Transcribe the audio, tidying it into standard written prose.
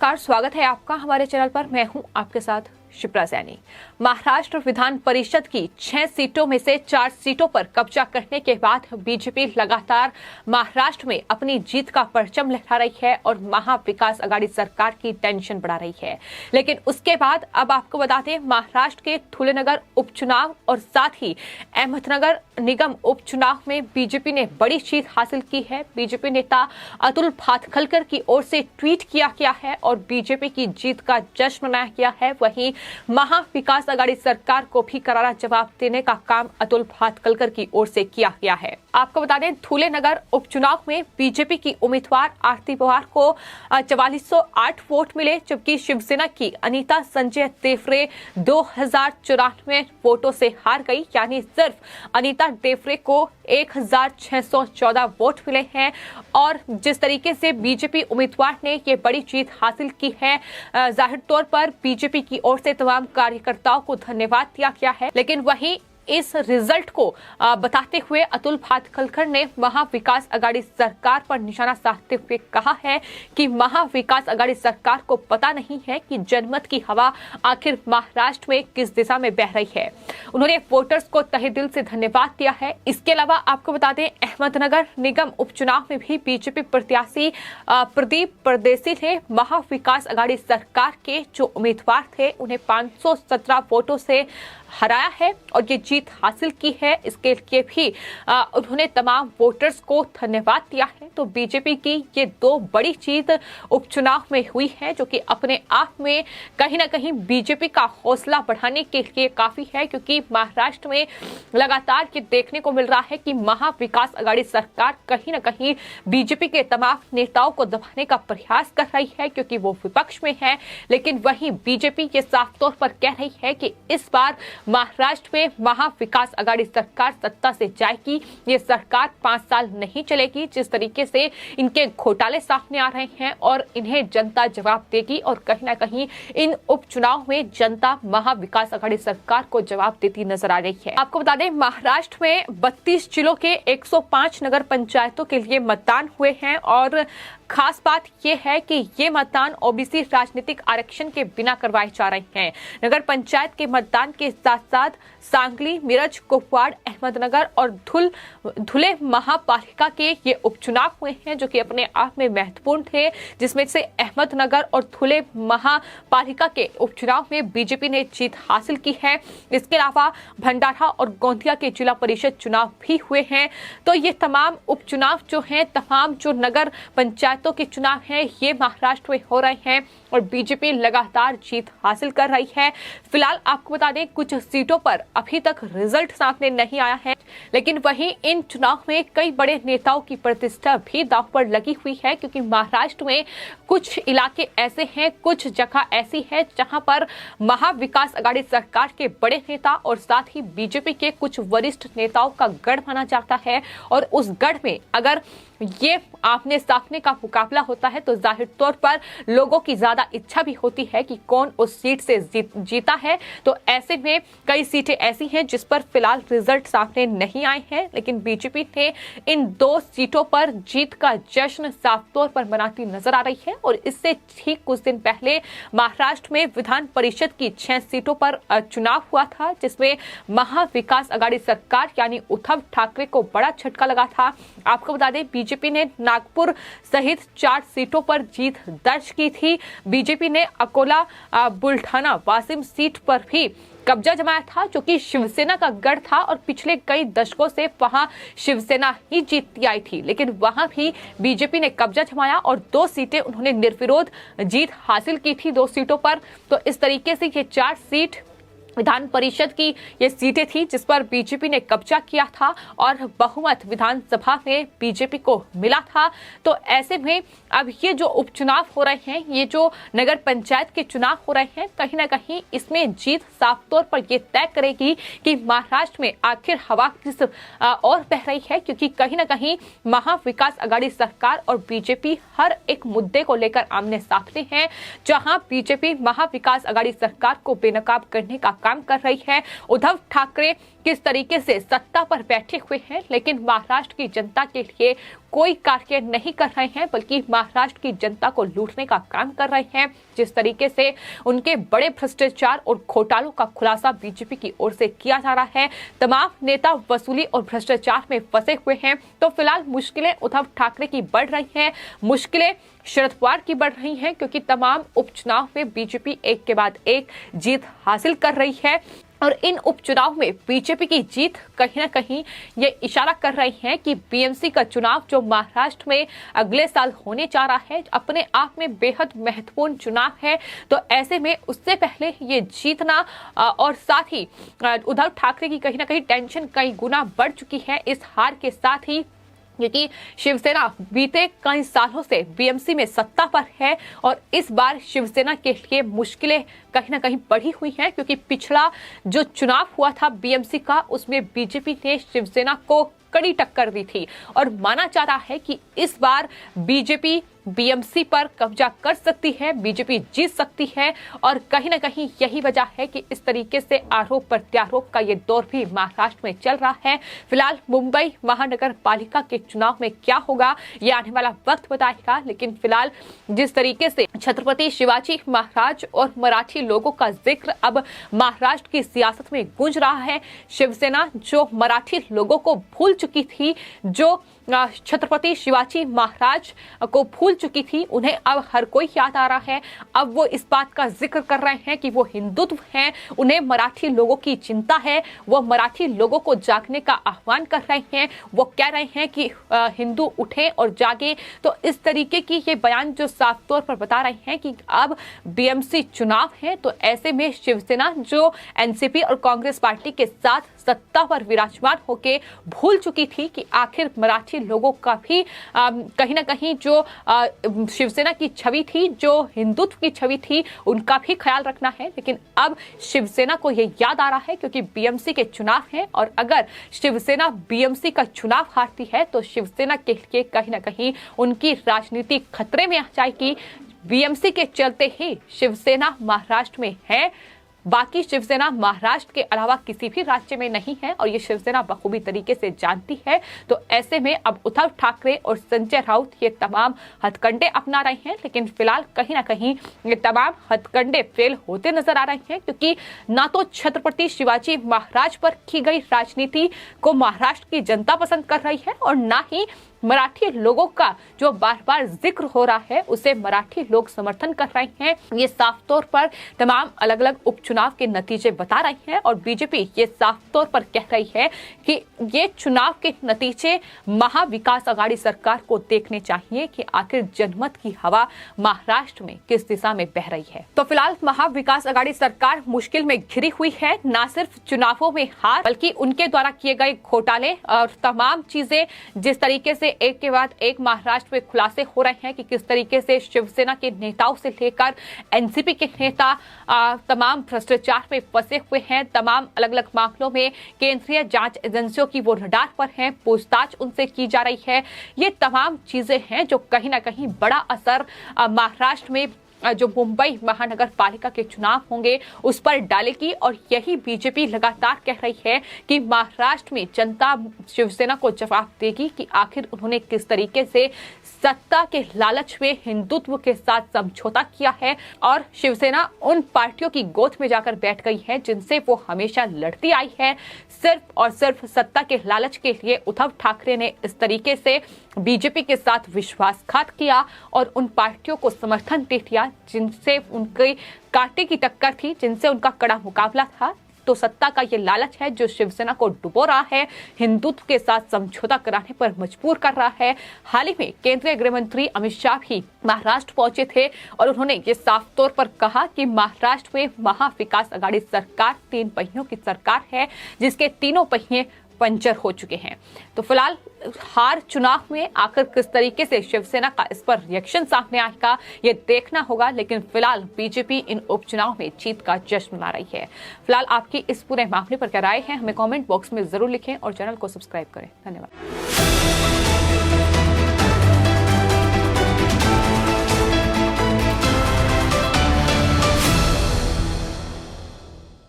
नमस्कार, स्वागत है आपका हमारे चैनल पर। मैं हूं आपके साथ शिप्रा सैनी। महाराष्ट्र विधान परिषद की 6 सीटों में से 4 सीटों पर कब्जा करने के बाद बीजेपी लगातार महाराष्ट्र में अपनी जीत का परचम लहरा रही है और महाविकास आघाड़ी सरकार की टेंशन बढ़ा रही है। लेकिन उसके बाद अब आपको बता दें, महाराष्ट्र के थुलेनगर उपचुनाव और साथ ही अहमदनगर निगम उपचुनाव में बीजेपी ने बड़ी जीत हासिल की है। बीजेपी नेता अतुल भातखलकर की ओर से ट्वीट किया गया है और बीजेपी की जीत का जश्न मनाया गया है। वहीं महाविकास आघाड़ी सरकार को भी करारा जवाब देने का काम अतुल भातखलकर की ओर से किया गया है। आपको बता दें, थुलेनगर उपचुनाव में बीजेपी की उम्मीदवार आरती पवार को 4408 वोट मिले, जबकि शिवसेना की अनीता संजय देवरे 2094 वोटों से हार गई। यानी सिर्फ अनीता देवरे को 1614 वोट मिले हैं। और जिस तरीके से बीजेपी उम्मीदवार ने ये बड़ी जीत हासिल की है, जाहिर तौर पर बीजेपी की ओर से तमाम कार्यकर्ताओं को धन्यवाद दिया गया है। लेकिन वहीं इस रिजल्ट को बताते हुए अतुल भातखलकर ने महाविकास आघाड़ी सरकार पर निशाना साधते हुए कहा है कि महाविकास आघाड़ी सरकार को पता नहीं है कि जनमत की हवा आखिर महाराष्ट्र में किस दिशा में बह रही है। उन्होंने वोटर्स को तहे दिल से धन्यवाद दिया है। इसके अलावा आपको बता दें, अहमदनगर निगम उपचुनाव में भी बीजेपी प्रत्याशी प्रदीप परदेसी ने महाविकास आघाड़ी सरकार के जो उम्मीदवार थे उन्हें 517 वोटों से हराया है और ये जीत हासिल की है। इसके लिए भी उन्होंने तमाम वोटर्स को धन्यवाद दिया है। तो बीजेपी की ये 2 बड़ी जीत उपचुनाव में हुई है, जो कि अपने आप में कहीं ना कहीं बीजेपी का हौसला बढ़ाने के लिए काफी है, क्योंकि महाराष्ट्र में लगातार ये देखने को मिल रहा है कि महाविकास आघाड़ी सरकार कहीं ना कहीं बीजेपी के तमाम नेताओं को दबाने का प्रयास कर रही है, क्योंकि वो विपक्ष में है। लेकिन वहीं बीजेपी ये साफ तौर पर कह रही है कि इस बार महाराष्ट्र में महाविकास आघाड़ी सरकार सत्ता से जाएगी। ये सरकार 5 साल नहीं चलेगी। जिस तरीके से इनके घोटाले सामने आ रहे हैं और इन्हें जनता जवाब देगी और कहीं ना कहीं इन उपचुनाव में जनता महाविकास आघाड़ी सरकार को जवाब देती नजर आ रही है। आपको बता दें, महाराष्ट्र में 32 जिलों के 105 नगर पंचायतों के लिए मतदान हुए हैं और खास बात यह है कि ये मतदान ओबीसी राजनीतिक आरक्षण के बिना करवाए जा रहे हैं। नगर पंचायत के मतदान के साथ साथ सांगली, मिरज, कुपवाड़, अहमदनगर और धुले महापालिका के ये उपचुनाव हुए हैं, जो कि अपने आप में महत्वपूर्ण थे, जिसमें से अहमदनगर और धुले महापालिका के उपचुनाव में बीजेपी ने जीत हासिल की है। इसके अलावा भंडारा और गोंदिया के जिला परिषद चुनाव भी हुए हैं। तो ये तमाम उपचुनाव जो हैं, तमाम जो नगर पंचायतों के चुनाव हैं, ये महाराष्ट्र में हो रहे हैं और बीजेपी लगातार जीत हासिल कर रही है। फिलहाल आपको बता दें, कुछ सीटों पर अभी तक रिजल्ट सामने नहीं आया है, लेकिन वहीं इन चुनाव में कई बड़े नेताओं की प्रतिष्ठा भी दांव पर लगी हुई है, क्योंकि महाराष्ट्र में कुछ इलाके ऐसे हैं, कुछ जगह ऐसी है जहां पर महाविकास आघाड़ी सरकार के बड़े नेता और साथ ही बीजेपी के कुछ वरिष्ठ नेताओं का गढ़ माना जाता है। और उस गढ़ में अगर ये आमने सामने का मुकाबला होता है तो जाहिर तौर पर लोगों की ज्यादा इच्छा भी होती है कि कौन उस सीट से जीता है। तो ऐसे में कई सीटें ऐसी हैं जिस पर फिलहाल रिजल्ट सामने नहीं आए हैं, लेकिन बीजेपी ने इन 2 सीटों पर जीत का जश्न साफ तौर पर मनाती नजर आ रही है। और इससे ठीक कुछ दिन पहले महाराष्ट्र में विधान परिषद की 6 सीटों पर चुनाव हुआ था, जिसमें महाविकास आघाड़ी सरकार यानी उद्धव ठाकरे को बड़ा झटका लगा था। आपको बता दें, बीजेपी ने नागपुर सहित 4 सीटों पर जीत दर्ज की थी। बीजेपी ने अकोला, बुल्ढाना, वाशिम सीट पर भी कब्जा जमाया था, जो कि शिवसेना का गढ़ था और पिछले कई दशकों से वहां शिवसेना ही जीतती आई थी। लेकिन वहां भी बीजेपी ने कब्जा जमाया और 2 सीटें उन्होंने निर्विरोध जीत हासिल की थी 2 सीटों पर। तो इस तरीके से ये 4 सीट विधान परिषद की ये सीटें थी जिस पर बीजेपी ने कब्जा किया था और बहुमत विधानसभा में बीजेपी को मिला था। तो ऐसे में अब ये जो उपचुनाव हो रहे हैं, ये जो नगर पंचायत के चुनाव हो रहे हैं, कहीं ना कहीं इसमें जीत साफ तौर पर ये तय करेगी कि महाराष्ट्र में आखिर हवा किस और बह रही है, क्योंकि कहीं ना कहीं महाविकास आघाड़ी सरकार और बीजेपी हर एक मुद्दे को लेकर आमने सामने हैं। जहां बीजेपी महाविकास आघाड़ी सरकार को बेनकाब करने का काम कर रही है। उद्धव ठाकरे किस तरीके से सत्ता पर बैठे हुए हैं, लेकिन महाराष्ट्र की जनता के लिए कोई कार्य नहीं कर रहे हैं, बल्कि महाराष्ट्र की जनता को लूटने का काम कर रहे हैं। जिस तरीके से उनके बड़े भ्रष्टाचार और घोटालों का खुलासा बीजेपी की ओर से किया जा रहा है, तमाम नेता वसूली और भ्रष्टाचार में फंसे हुए हैं। तो फिलहाल मुश्किलें उद्धव ठाकरे की बढ़ रही हैं, मुश्किलें शरद पवार की बढ़ रही हैं, क्योंकि तमाम उपचुनाव में बीजेपी एक के बाद एक जीत हासिल कर रही है और इन उपचुनाव में बीजेपी की जीत कहीं ना कहीं ये इशारा कर रही है कि बीएमसी का चुनाव जो महाराष्ट्र में अगले साल होने जा रहा है, अपने आप में बेहद महत्वपूर्ण चुनाव है। तो ऐसे में उससे पहले ये जीतना और साथ ही उद्धव ठाकरे की कहीं ना कहीं टेंशन कई गुना बढ़ चुकी है इस हार के साथ ही, क्योंकि शिवसेना बीते कई सालों से बीएमसी में सत्ता पर है और इस बार शिवसेना के लिए मुश्किलें कहीं ना कहीं बढ़ी हुई हैं, क्योंकि पिछला जो चुनाव हुआ था बीएमसी का, उसमें बीजेपी ने शिवसेना को कड़ी टक्कर दी थी और माना जा रहा है कि इस बार बीजेपी बीएमसी पर कब्जा कर सकती है, बीजेपी जीत सकती है। और कहीं ना कहीं यही वजह है कि इस तरीके से आरोप प्रत्यारोप का ये दौर भी महाराष्ट्र में चल रहा है। फिलहाल मुंबई महानगर पालिका के चुनाव में क्या होगा ये आने वाला वक्त बताएगा, लेकिन फिलहाल जिस तरीके से छत्रपति शिवाजी महाराज और मराठी लोगों का जिक्र अब महाराष्ट्र की सियासत में गूंज रहा है, शिवसेना जो मराठी लोगों को भूल चुकी थी, जो छत्रपति शिवाजी महाराज को भूल चुकी थी, उन्हें अब हर कोई याद आ रहा है। अब वो इस बात का जिक्र कर रहे हैं कि वो हिंदुत्व हैं, उन्हें मराठी लोगों की चिंता है, वो मराठी लोगों को जागने का आह्वान कर रहे हैं। वो कह रहे हैं कि हिंदू उठें और जागे। तो इस तरीके की ये बयान जो साफ तौर पर बता रहे हैं कि अब बीएमसी चुनाव है, तो ऐसे में शिवसेना जो एनसीपी और कांग्रेस पार्टी के साथ सत्ता पर विराजमान होके भूल चुकी थी कि आखिर मराठी लोगों का भी कहीं ना कहीं जो शिवसेना की छवि थी, जो हिंदुत्व की छवि थी, उनका भी ख्याल रखना है। लेकिन अब शिवसेना को ये याद आ रहा है, क्योंकि बीएमसी के चुनाव हैं और अगर शिवसेना बीएमसी का चुनाव हारती है तो शिवसेना के लिए कहीं ना कहीं उनकी राजनीति खतरे में आ जाएगी। बीएमसी के चलते ही शिवसेना महाराष्ट्र में है, बाकी शिवसेना महाराष्ट्र के अलावा किसी भी राज्य में नहीं है और ये शिवसेना बखूबी तरीके से जानती है। तो ऐसे में अब उद्धव ठाकरे और संजय राउत ये तमाम हथकंडे अपना रहे हैं, लेकिन फिलहाल कहीं ना कहीं ये तमाम हथकंडे फेल होते नजर आ रहे हैं, क्योंकि ना तो छत्रपति शिवाजी महाराज पर की गई राजनीति को महाराष्ट्र की जनता पसंद कर रही है और ना ही मराठी लोगों का जो बार बार जिक्र हो रहा है उसे मराठी लोग समर्थन कर रहे हैं। ये साफ तौर पर तमाम अलग अलग उपचुनाव के नतीजे बता रही है और बीजेपी ये साफ तौर पर कह रही है कि ये चुनाव के नतीजे महाविकास आघाड़ी सरकार को देखने चाहिए कि आखिर जनमत की हवा महाराष्ट्र में किस दिशा में बह रही है। तो फिलहाल महाविकास आघाड़ी सरकार मुश्किल में घिरी हुई है, ना सिर्फ चुनावों में हार बल्कि उनके द्वारा किए गए घोटाले और तमाम चीजें जिस तरीके से एक के बाद एक महाराष्ट्र में खुलासे हो रहे हैं कि किस तरीके से शिवसेना के नेताओं से लेकर एनसीपी के नेता तमाम भ्रष्टाचार में फंसे हुए हैं, तमाम अलग अलग मामलों में केंद्रीय जांच एजेंसियों की वो रडार पर हैं, पूछताछ उनसे की जा रही है। ये तमाम चीजें हैं जो कहीं ना कहीं बड़ा असर महाराष्ट्र में जो मुंबई महानगर पालिका के चुनाव होंगे उस पर डालेगी और यही बीजेपी लगातार कह रही है कि महाराष्ट्र में जनता शिवसेना को जवाब देगी कि आखिर उन्होंने किस तरीके से सत्ता के लालच में हिंदुत्व के साथ समझौता किया है और शिवसेना उन पार्टियों की गोद में जाकर बैठ गई है जिनसे वो हमेशा लड़ती आई है। सिर्फ और सिर्फ सत्ता के लालच के लिए उद्धव ठाकरे ने इस तरीके से बीजेपी के साथ विश्वासघात किया और उन पार्टियों को समर्थन दे दिया जिनसे उनकी कांटे की टक्कर थी, जिनसे उनका कड़ा मुकाबला था। तो सत्ता का ये लालच है जो शिवसेना को डुबो रहा है, हिंदुत्व के साथ समझौता कराने पर मजबूर कर रहा है। हाल ही में केंद्रीय गृह मंत्री अमित शाह भी महाराष्ट्र पहुंचे थे और उन्होंने ये साफ तौर पर कहा कि महाराष्ट्र में महाविकास आघाड़ी सरकार 3 पहियों की सरकार है जिसके तीनों पहिए पंचर हो चुके हैं। तो फिलहाल हार चुनाव में आखिर किस तरीके से शिवसेना का इस पर रिएक्शन सामने आएगा ये देखना होगा, लेकिन फिलहाल बीजेपी इन उपचुनाव में जीत का जश्न मना रही है। फिलहाल आपकी इस पूरे मामले पर क्या राय है हमें कमेंट बॉक्स में जरूर लिखें और चैनल को सब्सक्राइब करें। धन्यवाद।